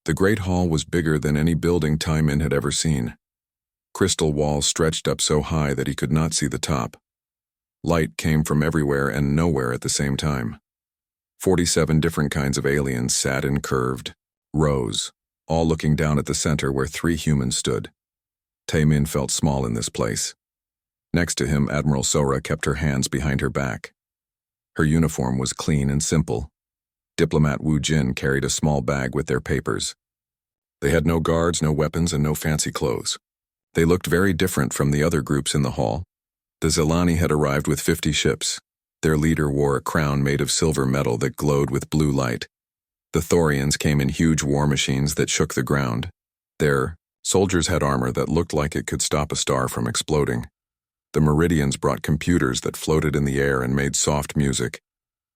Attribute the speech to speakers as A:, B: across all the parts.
A: The great hall was bigger than any building Taimin had ever seen. Crystal walls stretched up so high that he could not see the top. Light came from everywhere and nowhere at the same time. 47 different kinds of aliens sat in curved rows, all looking down at the center where 3 humans stood. Taimin felt small in this place. Next to him, Admiral Sora kept her hands behind her back. Her uniform was clean and simple. Diplomat Wu Jin carried a small bag with their papers. They had no guards, no weapons, and no fancy clothes. They looked very different from the other groups in the hall. The Zelani had arrived with 50 ships. Their leader wore a crown made of silver metal that glowed with blue light. The Thorians came in huge war machines that shook the ground. Their soldiers had armor that looked like it could stop a star from exploding. The Meridians brought computers that floated in the air and made soft music.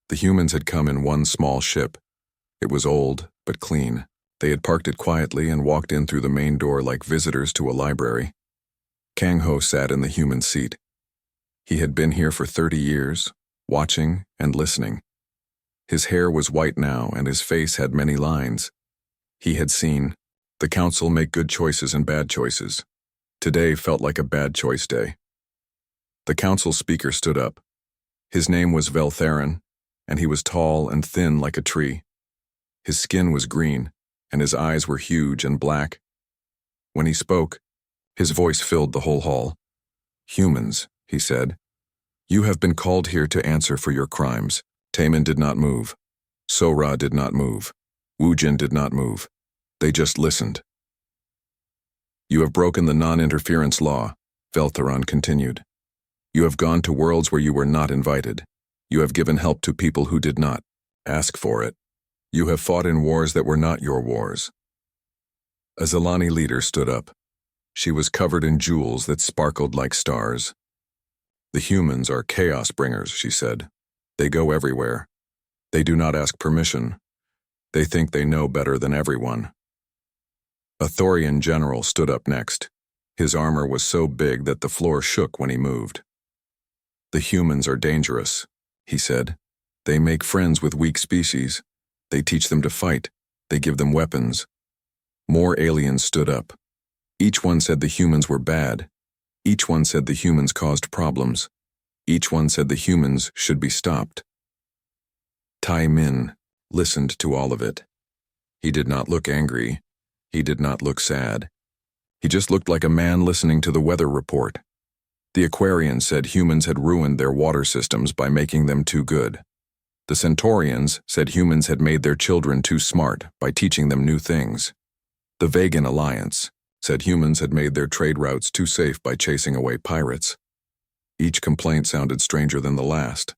A: The humans had come in one small ship. It was old, but clean. They had parked it quietly and walked in through the main door like visitors to a library. Kang Ho sat in the human seat. He had been here for 30 years, watching and listening. His hair was white now, and his face had many lines. He had seen the council make good choices and bad choices. Today felt like a bad choice day. The council speaker stood up. His name was Veltherin, and he was tall and thin like a tree. His skin was green, and his eyes were huge and black. When he spoke, his voice filled the whole hall. "Humans," he said, "you have been called here to answer for your crimes." Taimin did not move. Sora did not move. Wu Jin did not move. They just listened. "You have broken the non-interference law," Veltheron continued. "You have gone to worlds where you were not invited. You have given help to people who did not ask for it. You have fought in wars that were not your wars." A Zelani leader stood up. She was covered in jewels that sparkled like stars. "The humans are chaos bringers," she said. "They go everywhere. They do not ask permission. They think they know better than everyone." A Thorian general stood up next. His armor was so big that the floor shook when he moved. "The humans are dangerous," he said. "They make friends with weak species. They teach them to fight. They give them weapons." More aliens stood up. Each one said the humans were bad. Each one said the humans caused problems. Each one said the humans should be stopped. Taimin listened to all of it. He did not look angry. He did not look sad. He just looked like a man listening to the weather report. The Aquarians said humans had ruined their water systems by making them too good. The Centaurians said humans had made their children too smart by teaching them new things. The Vegan Alliance said humans had made their trade routes too safe by chasing away pirates. Each complaint sounded stranger than the last.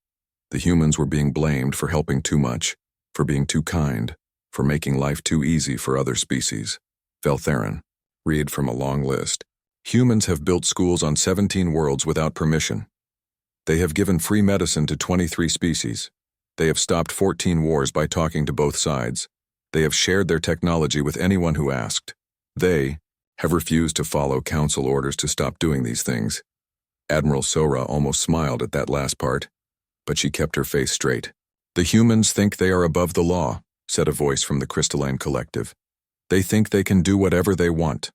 A: The humans were being blamed for helping too much, for being too kind, for making life too easy for other species. Veltherin read from a long list. "Humans have built schools on 17 worlds without permission. They have given free medicine to 23 species. They have stopped 14 wars by talking to both sides. They have shared their technology with anyone who asked. They have refused to follow council orders to stop doing these things." Admiral Sora almost smiled at that last part, but she kept her face straight. "The humans think they are above the law," said a voice from the Crystalline Collective. "They think they can do whatever they want."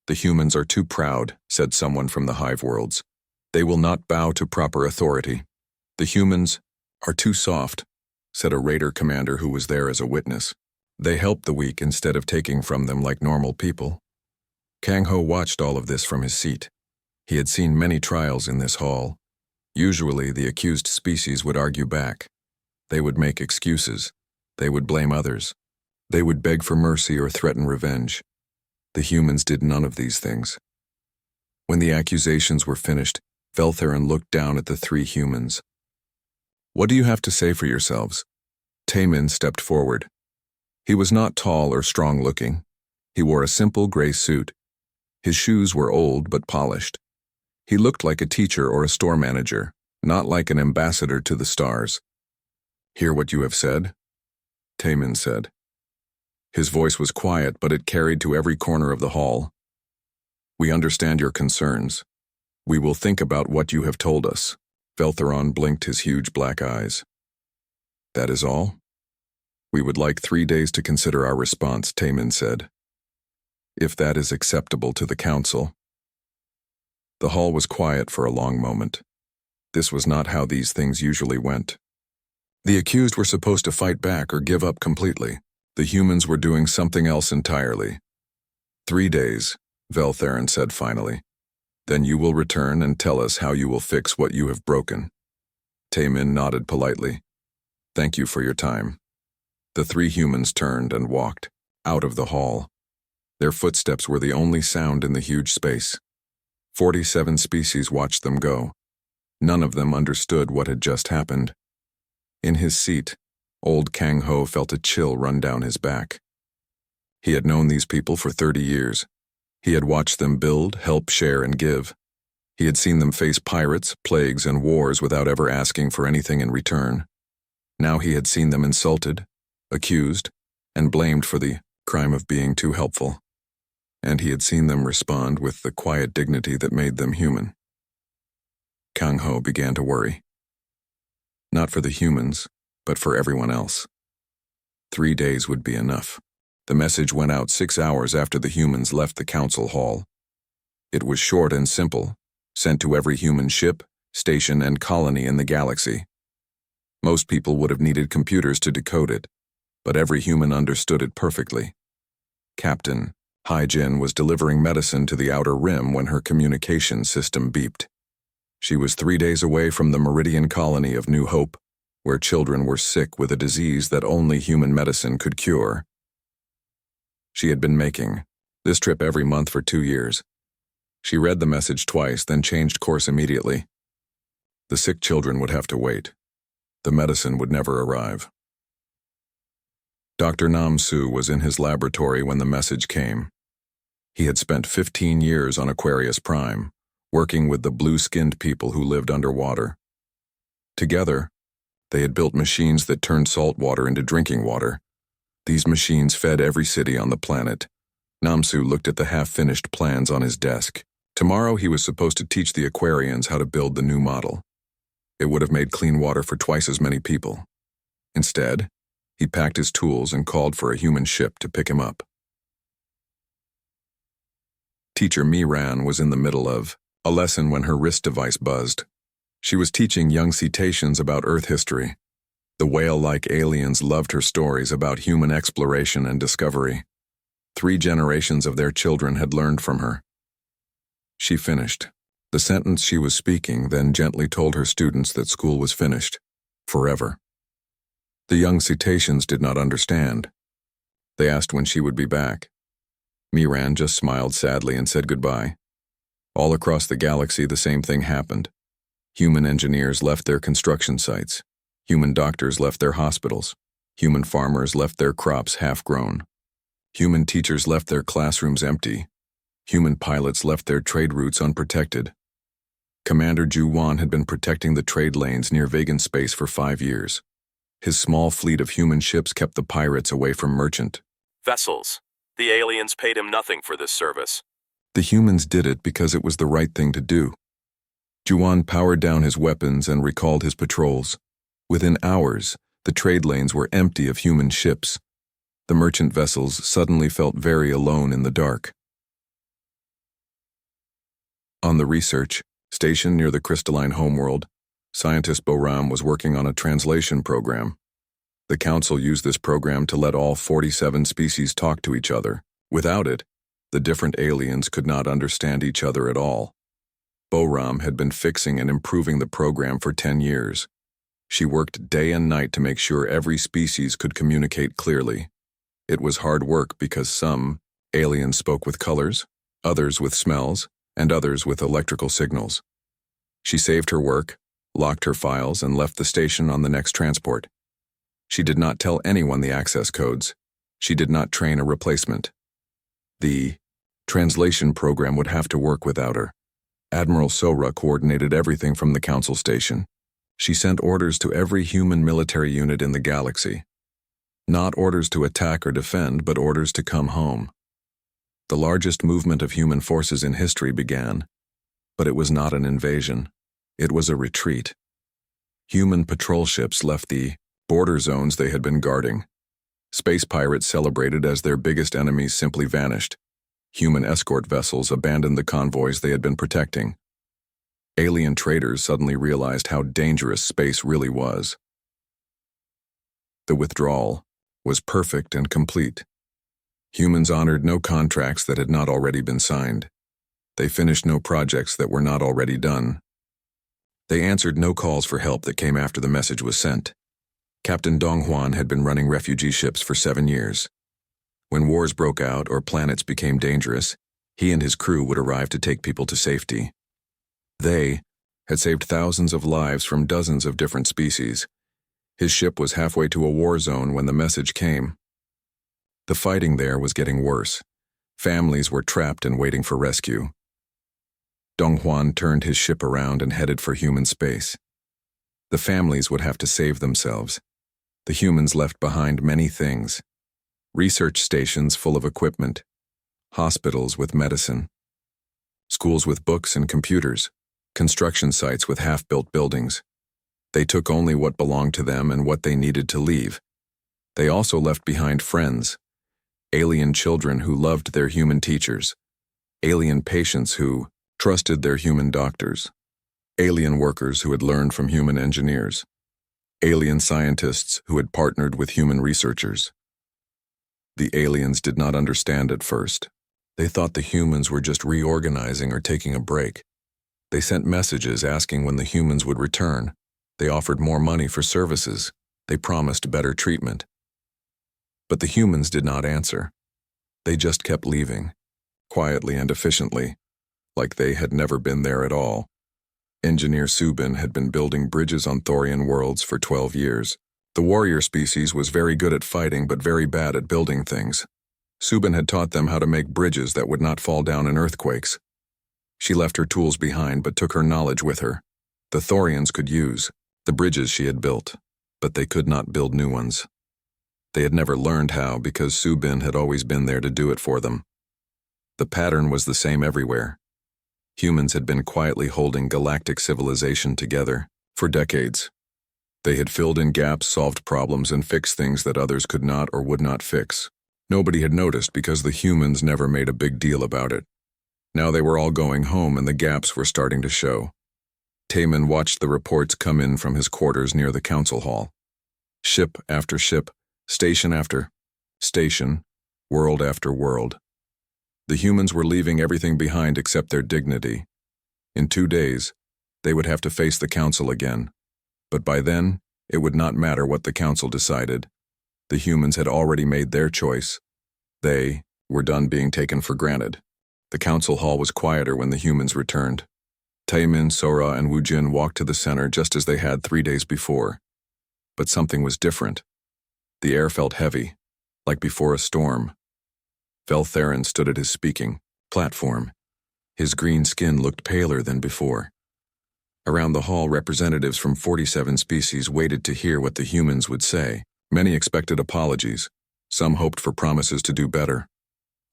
A: "The humans are too proud," said someone from the Hive Worlds. "They will not bow to proper authority." "The humans are too soft," said a raider commander who was there as a witness. "They help the weak instead of taking from them like normal people." Kang Ho watched all of this from his seat. He had seen many trials in this hall. Usually, the accused species would argue back. They would make excuses. They would blame others. They would beg for mercy or threaten revenge. The humans did none of these things. When the accusations were finished, Veltherin looked down at the 3 humans. "What do you have to say for yourselves?" Taimin stepped forward. He was not tall or strong-looking. He wore a simple gray suit. His shoes were old but polished. He looked like a teacher or a store manager, not like an ambassador to the stars. "Hear what you have said?" Taimin said. His voice was quiet, but it carried to every corner of the hall. "We understand your concerns. We will think about what you have told us." Veltheron blinked his huge black eyes. "That is all?" We would like 3 days to consider our response, Taemin said. If that is acceptable to the council. The hall was quiet for a long moment. This was not how these things usually went. The accused were supposed to fight back or give up completely. The humans were doing something else entirely. 3 days, Veltherin said finally. Then you will return and tell us how you will fix what you have broken. Taemin nodded politely. Thank you for your time. The 3 humans turned and walked out of the hall. Their footsteps were the only sound in the huge space. 47 species watched them go. None of them understood what had just happened. In his seat, old Kang Ho felt a chill run down his back. He had known these people for 30 years. He had watched them build, help, share, and give. He had seen them face pirates, plagues, and wars without ever asking for anything in return. Now he had seen them insulted, accused, and blamed for the crime of being too helpful. And he had seen them respond with the quiet dignity that made them human. Kang Ho began to worry. Not for the humans, but for everyone else. 3 days would be enough. The message went out 6 hours after the humans left the council hall. It was short and simple, sent to every human ship, station, and colony in the galaxy. Most people would have needed computers to decode it, but every human understood it perfectly. Captain Hai-Jin was delivering medicine to the Outer Rim when her communication system beeped. She was 3 days away from the Meridian colony of New Hope, where children were sick with a disease that only human medicine could cure. She had been making this trip every month for 2 years. She read the message twice, then changed course immediately. The sick children would have to wait. The medicine would never arrive. Dr. Nam-Su was in his laboratory when the message came. He had spent 15 years on Aquarius Prime, working with the blue-skinned people who lived underwater. Together, they had built machines that turned salt water into drinking water. These machines fed every city on the planet. Nam-Su looked at the half-finished plans on his desk. Tomorrow he was supposed to teach the Aquarians how to build the new model. It would have made clean water for twice as many people. Instead, he packed his tools and called for a human ship to pick him up. Teacher Miran was in the middle of a lesson when her wrist device buzzed. She was teaching young cetaceans about Earth history. The whale-like aliens loved her stories about human exploration and discovery. 3 generations of their children had learned from her. She finished the sentence she was speaking, then gently told her students that school was finished, forever. The young cetaceans did not understand. They asked when she would be back. Miran just smiled sadly and said goodbye. All across the galaxy, the same thing happened. Human engineers left their construction sites. Human doctors left their hospitals. Human farmers left their crops half-grown. Human teachers left their classrooms empty. Human pilots left their trade routes unprotected. Commander Ju-Wan had been protecting the trade lanes near Vegan space for 5 years. His small fleet of human ships kept the pirates away from merchant
B: vessels. The aliens paid him nothing for this service.
A: The humans did it because it was the right thing to do. Ju-Wan powered down his weapons and recalled his patrols. Within hours, the trade lanes were empty of human ships. The merchant vessels suddenly felt very alone in the dark. On the research station near the crystalline homeworld, scientist Boram was working on a translation program. The council used this program to let all 47 species talk to each other. Without it, the different aliens could not understand each other at all. Boram had been fixing and improving the program for 10 years. She worked day and night to make sure every species could communicate clearly. It was hard work because some aliens spoke with colors, others with smells, and others with electrical signals. She saved her work, locked her files, and left the station on the next transport. She did not tell anyone the access codes. She did not train a replacement. The translation program would have to work without her. Admiral Sora coordinated everything from the council station. She sent orders to every human military unit in the galaxy. Not orders to attack or defend, but orders to come home. The largest movement of human forces in history began, but it was not an invasion. It was a retreat. Human patrol ships left the border zones they had been guarding. Space pirates celebrated as their biggest enemies simply vanished. Human escort vessels abandoned the convoys they had been protecting. Alien traders suddenly realized how dangerous space really was. The withdrawal was perfect and complete. Humans honored no contracts that had not already been signed. They finished no projects that were not already done. They answered no calls for help that came after the message was sent. Captain Dong Huan had been running refugee ships for 7 years. When wars broke out or planets became dangerous, he and his crew would arrive to take people to safety. They had saved thousands of lives from dozens of different species. His ship was halfway to a war zone when the message came. The fighting there was getting worse. Families were trapped and waiting for rescue. Dong Huan turned his ship around and headed for human space. The families would have to save themselves. The humans left behind many things: research stations full of equipment, hospitals with medicine, schools with books and computers, construction sites with half-built buildings. They took only what belonged to them and what they needed to leave. They also left behind friends, alien children who loved their human teachers, alien patients who trusted their human doctors, alien workers who had learned from human engineers, alien scientists who had partnered with human researchers. The aliens did not understand at first. They thought the humans were just reorganizing or taking a break. They sent messages asking when the humans would return. They offered more money for services. They promised better treatment. But the humans did not answer. They just kept leaving, quietly and efficiently, like they had never been there at all. Engineer Subin had been building bridges on Thorian worlds for 12 years. The warrior species was very good at fighting but very bad at building things. Subin had taught them how to make bridges that would not fall down in earthquakes. She left her tools behind but took her knowledge with her. The Thorians could use the bridges she had built, but they could not build new ones. They had never learned how because Subin had always been there to do it for them. The pattern was the same everywhere. Humans had been quietly holding galactic civilization together for decades. They had filled in gaps, solved problems, and fixed things that others could not or would not fix. Nobody had noticed because the humans never made a big deal about it. Now they were all going home and the gaps were starting to show. Taemin watched the reports come in from his quarters near the council hall. Ship after ship, station after station, world after world. The humans were leaving everything behind except their dignity. In 2 days, they would have to face the council again. But by then, it would not matter what the council decided. The humans had already made their choice. They were done being taken for granted. The council hall was quieter when the humans returned. Taemin, Sora, and Wujin walked to the center just as they had 3 days before. But something was different. The air felt heavy, like before a storm. Veltherin stood at his speaking platform. His green skin looked paler than before. Around the hall, representatives from 47 species waited to hear what the humans would say. Many expected apologies. Some hoped for promises to do better.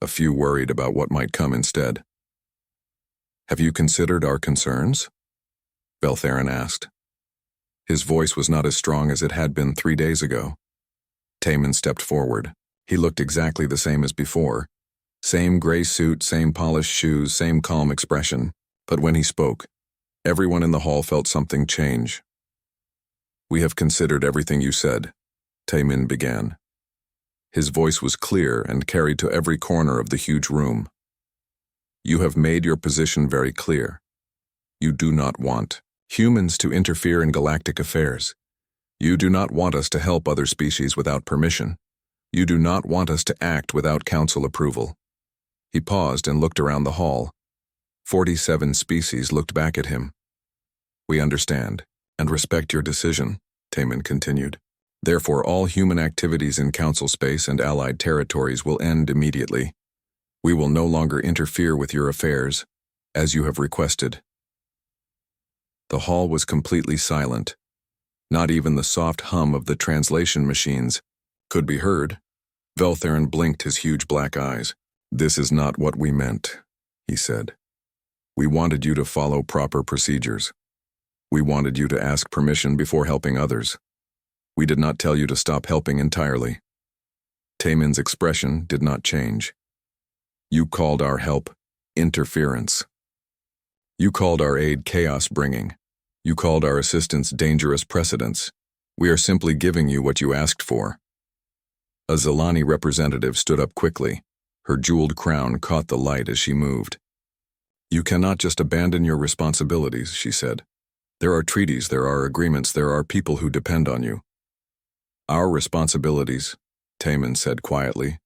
A: A few worried about what might come instead. "Have you considered our concerns?" Veltherin asked. His voice was not as strong as it had been 3 days ago. Taemin stepped forward. He looked exactly the same as before. Same gray suit, same polished shoes, same calm expression. But when he spoke, everyone in the hall felt something change. "We have considered everything you said," Taemin began. His voice was clear and carried to every corner of the huge room. "You have made your position very clear. You do not want humans to interfere in galactic affairs. You do not want us to help other species without permission. You do not want us to act without council approval." He paused and looked around the hall. 47 species looked back at him. "We understand and respect your decision," Taemin continued. "Therefore, all human activities in council space and allied territories will end immediately. We will no longer interfere with your affairs, as you have requested." The hall was completely silent. Not even the soft hum of the translation machines could be heard. Veltherin blinked his huge black eyes. "This is not what we meant," he said. "We wanted you to follow proper procedures. We wanted you to ask permission before helping others. We did not tell you to stop helping entirely." Taemin's expression did not change. You called our help interference. You called our aid chaos-bringing. You called our assistance dangerous precedence. We are simply giving you what you asked for. A Zilani representative stood up quickly. Her jeweled crown caught the light as she moved. You cannot just abandon your responsibilities, she said. There are treaties, there are agreements, there are people who depend on you. Our responsibilities, Taemin said quietly,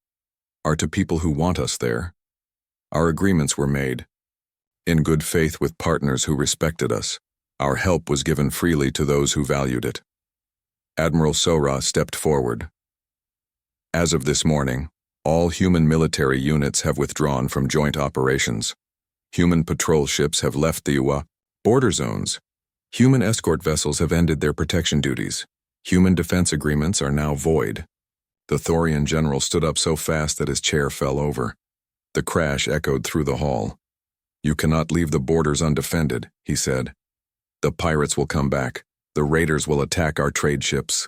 A: are to people who want us there. Our agreements were made in good faith with partners who respected us. Our help was given freely to those who valued it. Admiral Sora stepped forward. As of this morning, all human military units have withdrawn from joint operations. Human patrol ships have left the UA border zones. Human escort vessels have ended their protection duties. Human defense agreements are now void. The Thorian general stood up so fast that his chair fell over. The crash echoed through the hall. You cannot leave the borders undefended, he said. The pirates will come back. The raiders will attack our trade ships.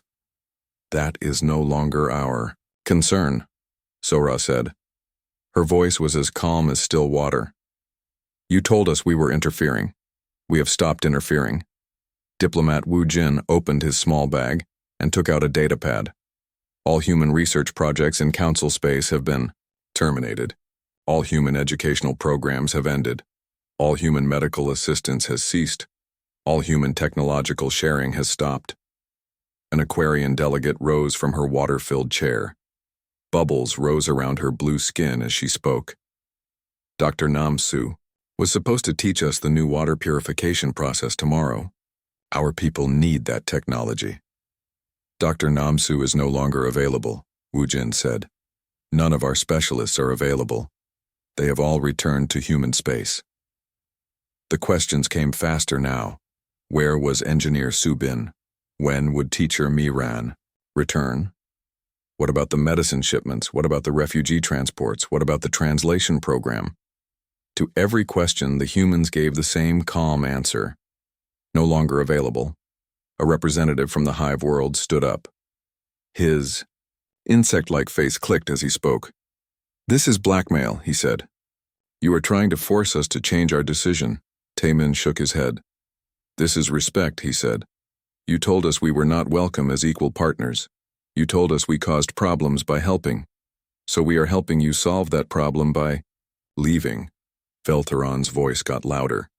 A: That is no longer our concern, Sora said. Her voice was as calm as still water. You told us we were interfering. We have stopped interfering. Diplomat Wu Jin opened his small bag and took out a datapad. All human research projects in Council space have been terminated. All human educational programs have ended. All human medical assistance has ceased. All human technological sharing has stopped. An Aquarian delegate rose from her water-filled chair. Bubbles rose around her blue skin as she spoke. Dr. Namsu was supposed to teach us the new water purification process tomorrow. Our people need that technology. Dr. Namsu is no longer available, Wu Jin said. None of our specialists are available. They have all returned to human space. The questions came faster now. Where was Engineer Subin? When would Teacher Miran return? What about the medicine shipments? What about the refugee transports? What about the translation program? To every question, the humans gave the same calm answer. No longer available. A representative from the hive world stood up. His insect-like face clicked as he spoke. This is blackmail, he said. You are trying to force us to change our decision. Taemin shook his head. This is respect, he said. You told us we were not welcome as equal partners. You told us we caused problems by helping. So we are helping you solve that problem by leaving. Veltheron's voice got louder.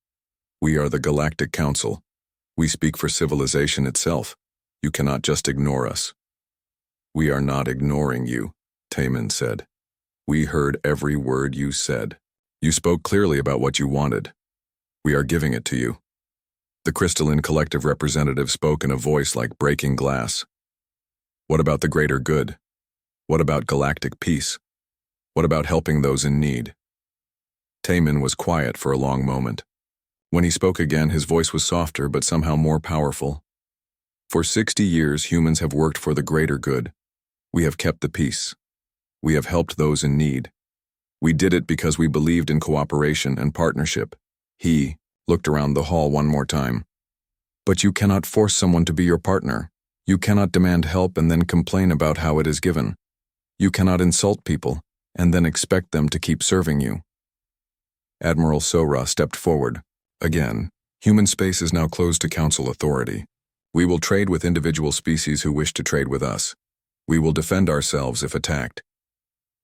A: We are the Galactic Council. We speak for civilization itself. You cannot just ignore us. We are not ignoring you, Taemin said. We heard every word you said. You spoke clearly about what you wanted. We are giving it to you. The crystalline collective representative spoke in a voice like breaking glass. What about the greater good? What about galactic peace? What about helping those in need? Taemin was quiet for a long moment. When he spoke again, his voice was softer but somehow more powerful. For 60 years, humans have worked for the greater good. We have kept the peace. We have helped those in need. We did it because we believed in cooperation and partnership. He looked around the hall one more time. But you cannot force someone to be your partner. You cannot demand help and then complain about how it is given. You cannot insult people and then expect them to keep serving you. Admiral Sora stepped forward. Again, human space is now closed to Council authority. We will trade with individual species who wish to trade with us. We will defend ourselves if attacked.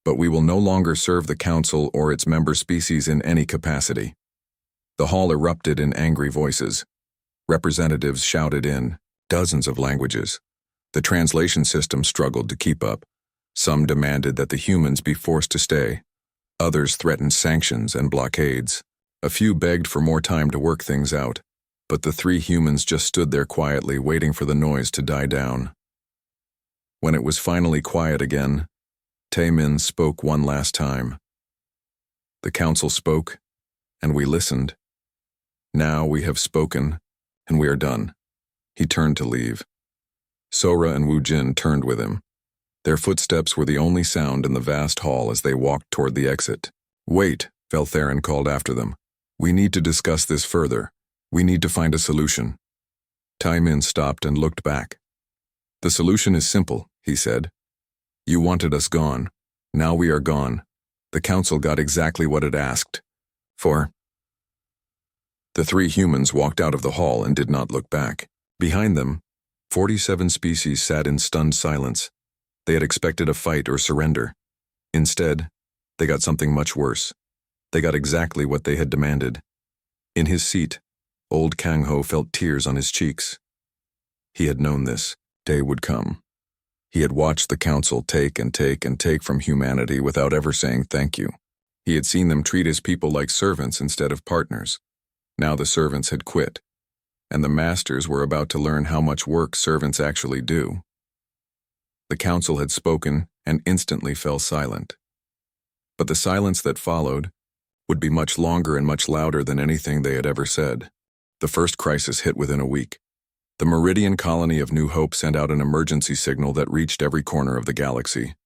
A: But we will no longer serve the Council or its member species in any capacity. The hall erupted in angry voices. Representatives shouted in dozens of languages. The translation system struggled to keep up. Some demanded that the humans be forced to stay. Others threatened sanctions and blockades. A few begged for more time to work things out. But the three humans just stood there quietly, waiting for the noise to die down. When it was finally quiet again, Taemin spoke one last time. The council spoke, and we listened. Now we have spoken, and we are done. He turned to leave. Sora and Wu Jin turned with him. Their footsteps were the only sound in the vast hall as they walked toward the exit. Wait, Veltheron called after them. We need to discuss this further. We need to find a solution. Taemin stopped and looked back. The solution is simple, he said. You wanted us gone. Now we are gone. The council got exactly what it asked for. The three humans walked out of the hall and did not look back. Behind them, 47 species sat in stunned silence. They had expected a fight or surrender. Instead, they got something much worse. They got exactly what they had demanded. In his seat, old Kang Ho felt tears on his cheeks. He had known this day would come. He had watched the council take and take and take from humanity without ever saying thank you. He had seen them treat his people like servants instead of partners. Now the servants had quit, and the masters were about to learn how much work servants actually do. The council had spoken and instantly fell silent. But the silence that followed would be much longer and much louder than anything they had ever said. The first crisis hit within a week. The Meridian colony of New Hope sent out an emergency signal that reached every corner of the galaxy.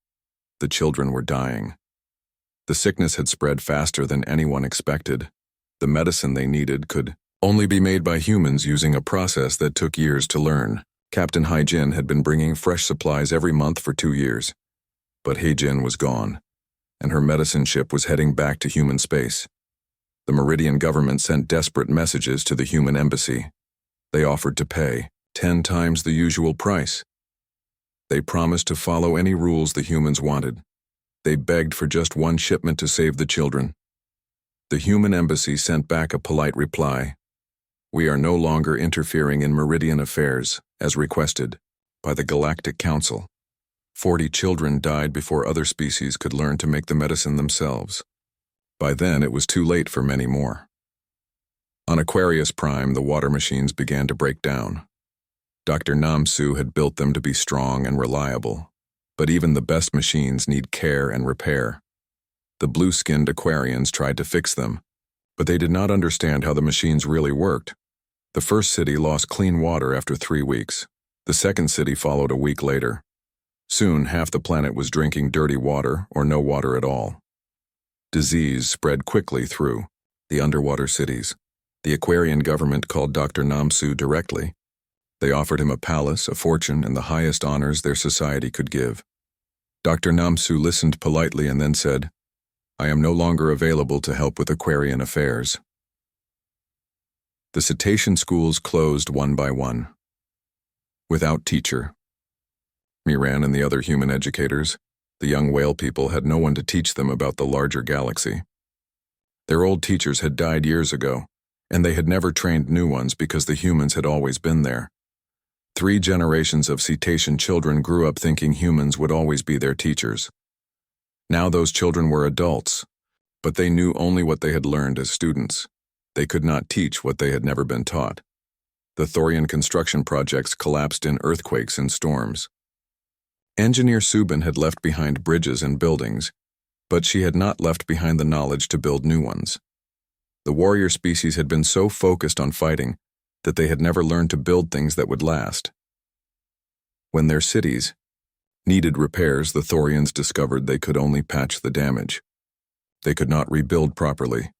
A: The children were dying. The sickness had spread faster than anyone expected. The medicine they needed could only be made by humans using a process that took years to learn. Captain Hai-Jin had been bringing fresh supplies every month for 2 years. But Hai-Jin was gone, and her medicine ship was heading back to human space. The Meridian government sent desperate messages to the human embassy. They offered to pay 10 times the usual price. They promised to follow any rules the humans wanted. They begged for just one shipment to save the children. The human embassy sent back a polite reply. We are no longer interfering in Meridian affairs, as requested by the Galactic Council. 40 children died before other species could learn to make the medicine themselves. By then, it was too late for many more. On Aquarius Prime, the water machines began to break down. Dr. Namsu had built them to be strong and reliable, but even the best machines need care and repair. The blue-skinned Aquarians tried to fix them, but they did not understand how the machines really worked. The first city lost clean water after 3 weeks. The second city followed a week later. Soon, half the planet was drinking dirty water or no water at all. Disease spread quickly through the underwater cities. The Aquarian government called Dr. Namsu directly. They offered him a palace, a fortune, and the highest honors their society could give. Dr. Namsu listened politely and then said, I am no longer available to help with Aquarian affairs. The cetacean schools closed one by one. Without teacher. Miran and the other human educators, the young whale people, had no one to teach them about the larger galaxy. Their old teachers had died years ago, and they had never trained new ones because the humans had always been there. 3 generations of cetacean children grew up thinking humans would always be their teachers. Now those children were adults, but they knew only what they had learned as students. They could not teach what they had never been taught. The Thorian construction projects collapsed in earthquakes and storms. Engineer Subin had left behind bridges and buildings, but she had not left behind the knowledge to build new ones. The warrior species had been so focused on fighting that they had never learned to build things that would last. When their cities needed repairs, the Thorians discovered they could only patch the damage. They could not rebuild properly.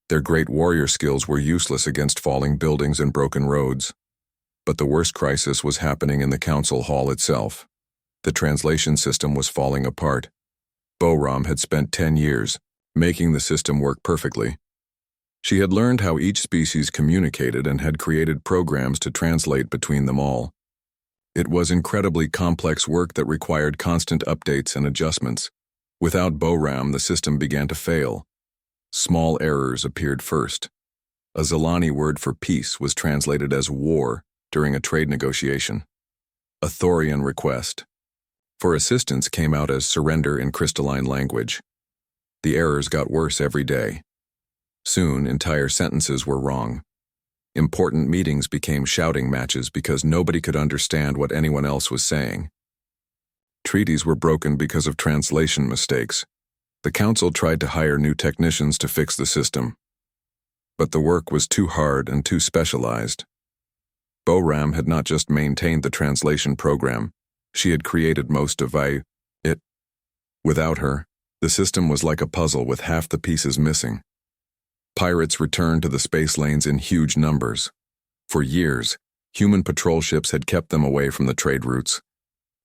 A: Their great warrior skills were useless against falling buildings and broken roads. But the worst crisis was happening in the council hall itself. The translation system was falling apart. Boram had spent 10 years making the system work perfectly. She had learned how each species communicated and had created programs to translate between them all. It was incredibly complex work that required constant updates and adjustments. Without Boram, the system began to fail. Small errors appeared first. A Zilani word for peace was translated as war during a trade negotiation. A Thorian request for assistance came out as surrender in crystalline language. The errors got worse every day. Soon, entire sentences were wrong. Important meetings became shouting matches because nobody could understand what anyone else was saying. Treaties were broken because of translation mistakes. The council tried to hire new technicians to fix the system, but the work was too hard and too specialized. Boram had not just maintained the translation program, she had created most of it. Without her, the system was like a puzzle with half the pieces missing. Pirates returned to the space lanes in huge numbers. For years, human patrol ships had kept them away from the trade routes.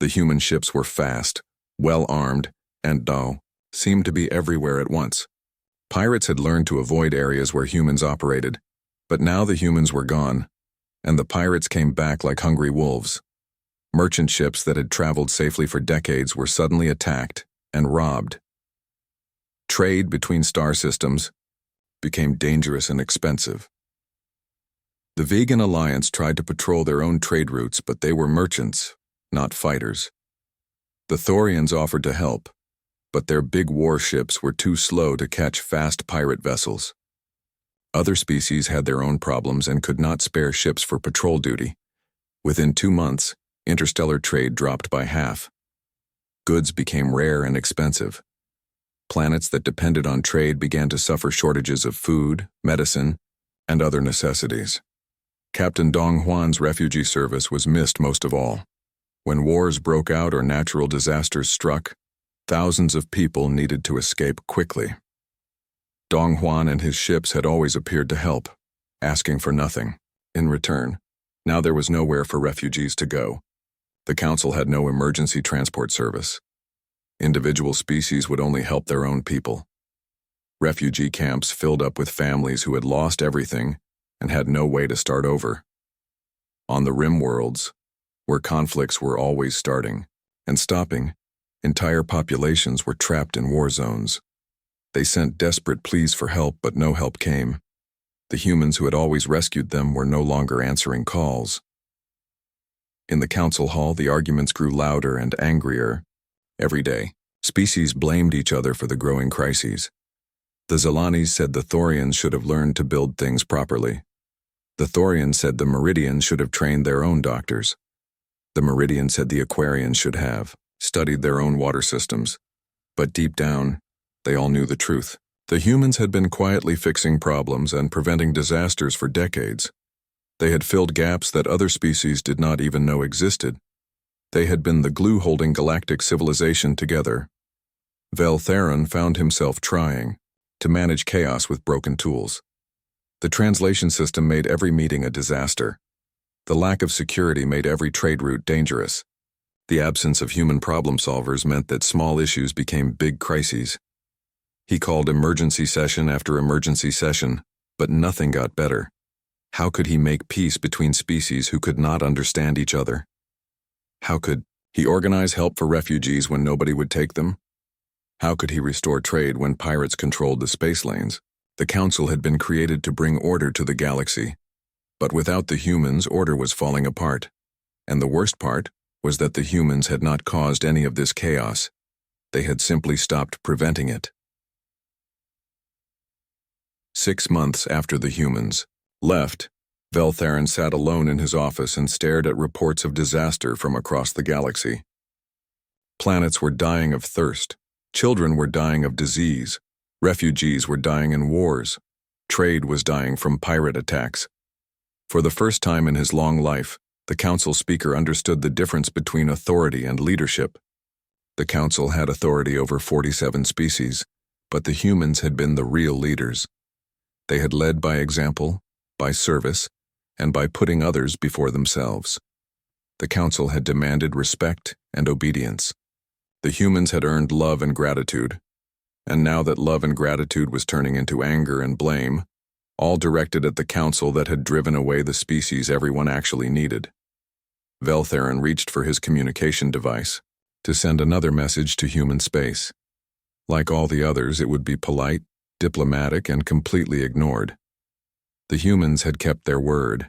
A: The human ships were fast, well-armed, and, seemed to be everywhere at once. Pirates had learned to avoid areas where humans operated, but now the humans were gone, and the pirates came back like hungry wolves. Merchant ships that had traveled safely for decades were suddenly attacked and robbed. Trade between star systems became dangerous and expensive. The Vegan Alliance tried to patrol their own trade routes, but they were merchants, not fighters. The Thorians offered to help, but their big warships were too slow to catch fast pirate vessels. Other species had their own problems and could not spare ships for patrol duty. Within 2 months, interstellar trade dropped by half. Goods became rare and expensive. Planets that depended on trade began to suffer shortages of food, medicine, and other necessities. Captain Dong Huan's refugee service was missed most of all. When wars broke out or natural disasters struck, thousands of people needed to escape quickly. Dong Huan and his ships had always appeared to help, asking for nothing in return. Now there was nowhere for refugees to go. The Council had no emergency transport service. Individual species would only help their own people. Refugee camps filled up with families who had lost everything and had no way to start over. On the rim worlds, where conflicts were always starting and stopping, entire populations were trapped in war zones. They sent desperate pleas for help, but no help came. The humans who had always rescued them were no longer answering calls. In the council hall, the arguments grew louder and angrier. Every day, species blamed each other for the growing crises. The Zelanis said the Thorians should have learned to build things properly. The Thorians said the Meridians should have trained their own doctors. The Meridians said the Aquarians should have studied their own water systems. But deep down, they all knew the truth. The humans had been quietly fixing problems and preventing disasters for decades. They had filled gaps that other species did not even know existed. They had been the glue holding galactic civilization together. Veltheron found himself trying to manage chaos with broken tools. The translation system made every meeting a disaster. The lack of security made every trade route dangerous. The absence of human problem solvers meant that small issues became big crises. He called emergency session after emergency session, but nothing got better. How could he make peace between species who could not understand each other? How could he organize help for refugees when nobody would take them? How could he restore trade when pirates controlled the space lanes? The Council had been created to bring order to the galaxy. But without the humans, order was falling apart. And the worst part was that the humans had not caused any of this chaos. They had simply stopped preventing it. 6 months after the humans left, Veltheron sat alone in his office and stared at reports of disaster from across the galaxy. Planets were dying of thirst. Children were dying of disease. Refugees were dying in wars. Trade was dying from pirate attacks. For the first time in his long life, the Council speaker understood the difference between authority and leadership. The Council had authority over 47 species, but the humans had been the real leaders. They had led by example, by service, and by putting others before themselves. The Council had demanded respect and obedience. The humans had earned love and gratitude. And now that love and gratitude was turning into anger and blame, all directed at the Council that had driven away the species everyone actually needed. Veltheron reached for his communication device to send another message to human space. Like all the others, it would be polite, diplomatic, and completely ignored. The humans had kept their word.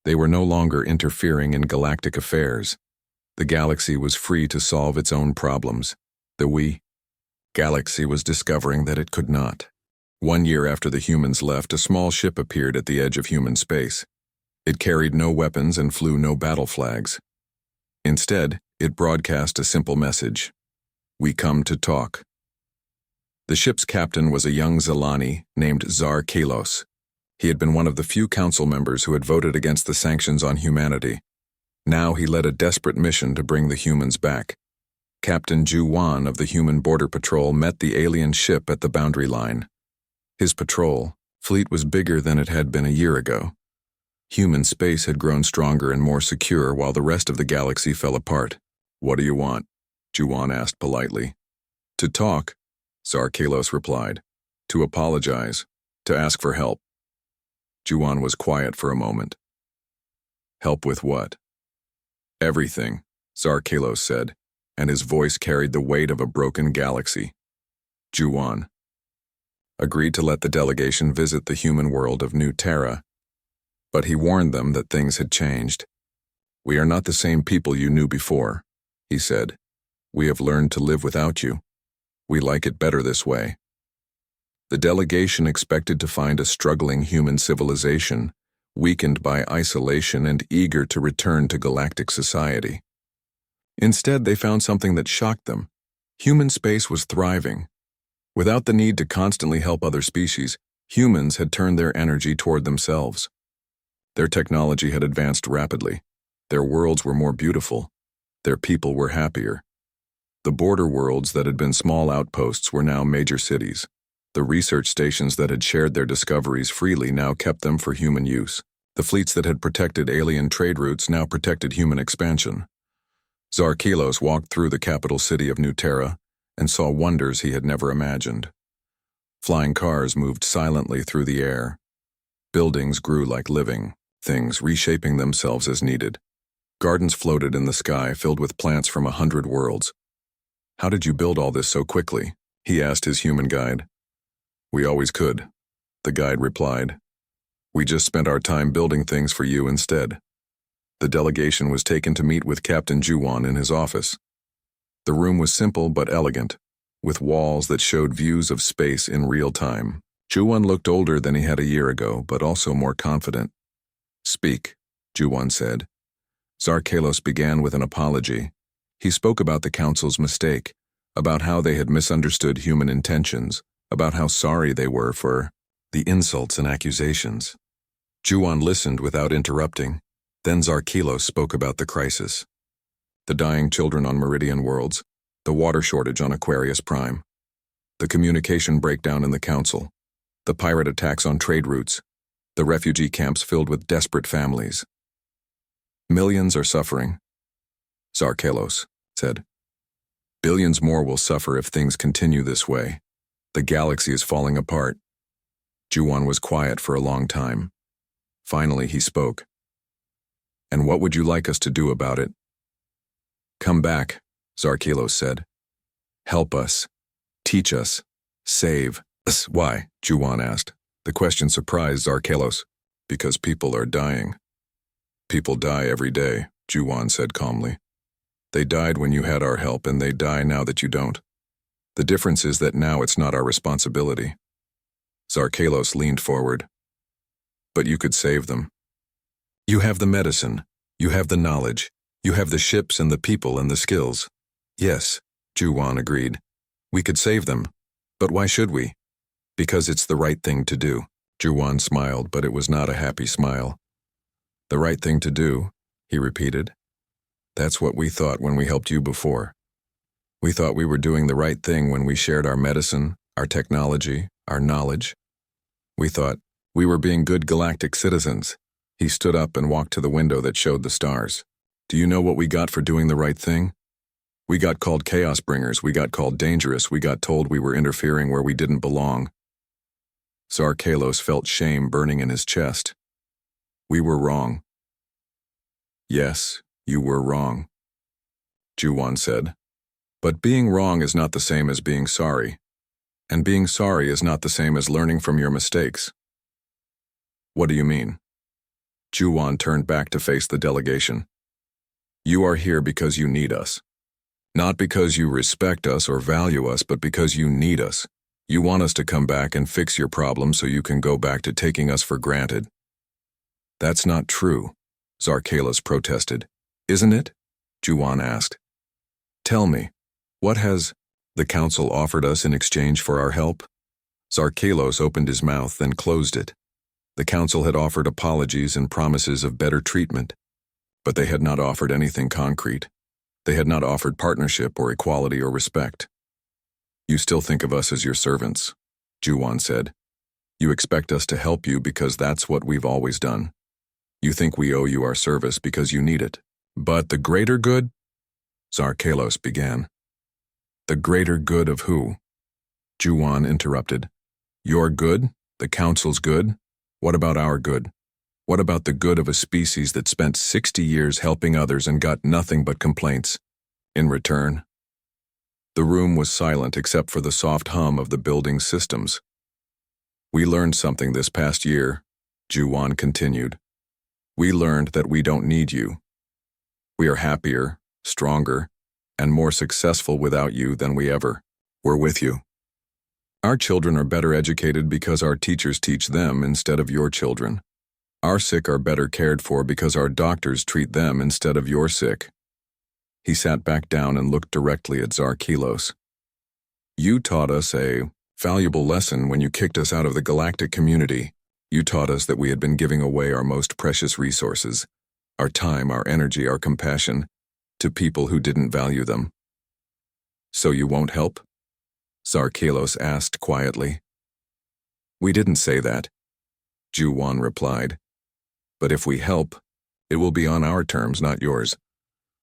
A: They were no longer interfering in galactic affairs. The galaxy was free to solve its own problems. The galaxy was discovering that it could not. 1 year after the humans left, a small ship appeared at the edge of human space. It carried no weapons and flew no battle flags. Instead, it broadcast a simple message: "We come to talk." The ship's captain was a young Zelani named Zar Kalos. He had been one of the few council members who had voted against the sanctions on humanity. Now he led a desperate mission to bring the humans back. Captain Ju Wan of the Human Border Patrol met the alien ship at the boundary line. His patrol fleet was bigger than it had been a year ago. Human space had grown stronger and more secure while the rest of the galaxy fell apart. "What do you want?" Juwan asked politely. To talk, Zarkalos replied. To apologize. To ask for help. Juwan was quiet for a moment. Help with what? Everything, Zarkalos said, and his voice carried the weight of a broken galaxy. Juwan agreed to let the delegation visit the human world of New Terra, but he warned them that things had changed. We are not the same people you knew before, he said. We have learned to live without you. We like it better this way. The delegation expected to find a struggling human civilization, weakened by isolation and eager to return to galactic society. Instead, they found something that shocked them. Human space was thriving. Without the need to constantly help other species, humans had turned their energy toward themselves. Their technology had advanced rapidly. Their worlds were more beautiful. Their people were happier. The border worlds that had been small outposts were now major cities. The research stations that had shared their discoveries freely now kept them for human use. The fleets that had protected alien trade routes now protected human expansion. Zarkalos walked through the capital city of New Terra and saw wonders he had never imagined. Flying cars moved silently through the air. Buildings grew like living things, reshaping themselves as needed. Gardens floated in the sky, filled with plants from 100 worlds. How did you build all this so quickly? He asked his human guide. We always could, the guide replied. We just spent our time building things for you instead. The delegation was taken to meet with Captain Juwan in his office. The room was simple but elegant, with walls that showed views of space in real time. Juwan looked older than he had a year ago, but also more confident. Speak, Juwan said. Zarkalos began with an apology. He spoke about the Council's mistake, about how they had misunderstood human intentions, about how sorry they were for the insults and accusations. Juwan listened without interrupting. Then Zarkalos spoke about the crisis. The dying children on Meridian worlds, the water shortage on Aquarius Prime, the communication breakdown in the Council, the pirate attacks on trade routes, the refugee camps filled with desperate families. Millions are suffering, Zarkalos said. Billions more will suffer if things continue this way. The galaxy is falling apart. Juwan was quiet for a long time. Finally, he spoke. And what would you like us to do about it? Come back, Zarkalos said. Help us. Teach us. Save us. Why? Juwan asked. The question surprised Zarkalos. Because people are dying. People die every day, Juwan said calmly. They died when you had our help, and they die now that you don't. The difference is that now it's not our responsibility. Zarkalos leaned forward. But you could save them. You have the medicine. You have the knowledge. You have the ships and the people and the skills. Yes, Juwan agreed. We could save them. But why should we? Because it's the right thing to do. Juwan smiled, but it was not a happy smile. The right thing to do, he repeated. That's what we thought when we helped you before. We thought we were doing the right thing when we shared our medicine, our technology, our knowledge. We thought we were being good galactic citizens. He stood up and walked to the window that showed the stars. Do you know what we got for doing the right thing? We got called chaos bringers, we got called dangerous, we got told we were interfering where we didn't belong. Zarkalos felt shame burning in his chest. We were wrong. Yes, you were wrong, Juwan said. But being wrong is not the same as being sorry. And being sorry is not the same as learning from your mistakes. What do you mean? Juwan turned back to face the delegation. You are here because you need us. Not because you respect us or value us, but because you need us. You want us to come back and fix your problem so you can go back to taking us for granted. That's not true, Zarkalos protested. Isn't it? Juwan asked. Tell me, what has the Council offered us in exchange for our help? Zarkalos opened his mouth, then closed it. The Council had offered apologies and promises of better treatment, but they had not offered anything concrete. They had not offered partnership or equality or respect. You still think of us as your servants, Juwan said. You expect us to help you because that's what we've always done. You think we owe you our service because you need it. But the greater good? Zarkalos began. The greater good of who? Juwan interrupted. Your good? The Council's good? What about our good? What about the good of a species that spent 60 years helping others and got nothing but complaints? In return? The room was silent except for the soft hum of the building's systems. We learned something this past year, Juwan continued. We learned that we don't need you. We are happier, stronger, and more successful without you than we ever were with you. Our children are better educated because our teachers teach them instead of your children. Our sick are better cared for because our doctors treat them instead of your sick. He sat back down and looked directly at Zarkilos. You taught us a valuable lesson when you kicked us out of the galactic community. You taught us that we had been giving away our most precious resources, our time, our energy, our compassion, to people who didn't value them. So you won't help? Zarkilos asked quietly. We didn't say that, Juwan replied. But if we help, it will be on our terms, not yours.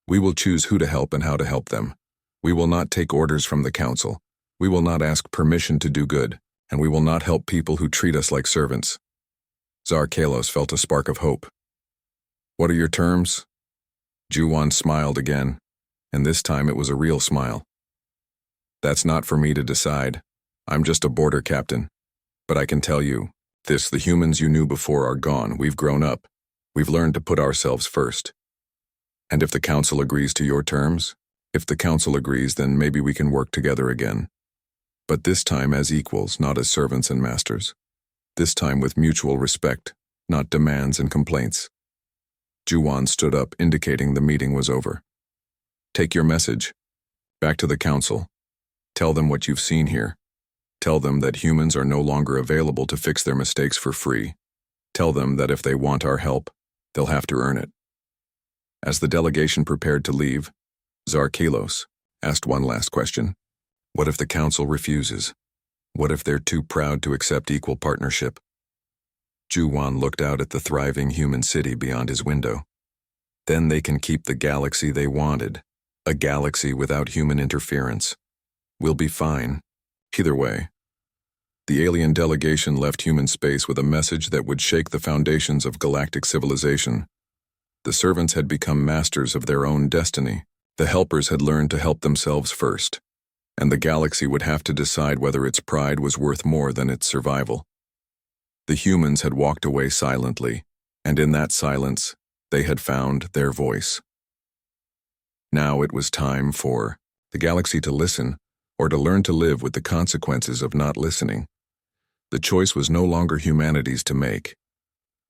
A: We will choose who to help and how to help them. We will not take orders from the Council. We will not ask permission to do good, and we will not help people who treat us like servants. Zarkilos felt a spark of hope. What are your terms? Juwan smiled again, and this time it was a real smile. That's not for me to decide. I'm just a border captain. But I can tell you, the humans you knew before are gone. We've grown up. We've learned to put ourselves first. And if the Council agrees to your terms, if the Council agrees, then maybe we can work together again. But this time as equals, not as servants and masters. This time with mutual respect, not demands and complaints. Juwan stood up, indicating the meeting was over. Take your message. Back to the Council. Tell them what you've seen here. Tell them that humans are no longer available to fix their mistakes for free. Tell them that if they want our help, they'll have to earn it. As the delegation prepared to leave, Zarkilos asked one last question. What if the Council refuses? What if they're too proud to accept equal partnership? Juwan looked out at the thriving human city beyond his window. Then they can keep the galaxy they wanted, a galaxy without human interference. We'll be fine. Either way. The alien delegation left human space with a message that would shake the foundations of galactic civilization. The servants had become masters of their own destiny. The helpers had learned to help themselves first, and the galaxy would have to decide whether its pride was worth more than its survival. The humans had walked away silently, and in that silence, they had found their voice. Now it was time for the galaxy to listen, or to learn to live with the consequences of not listening. The choice was no longer humanity's to make.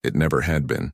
A: It never had been.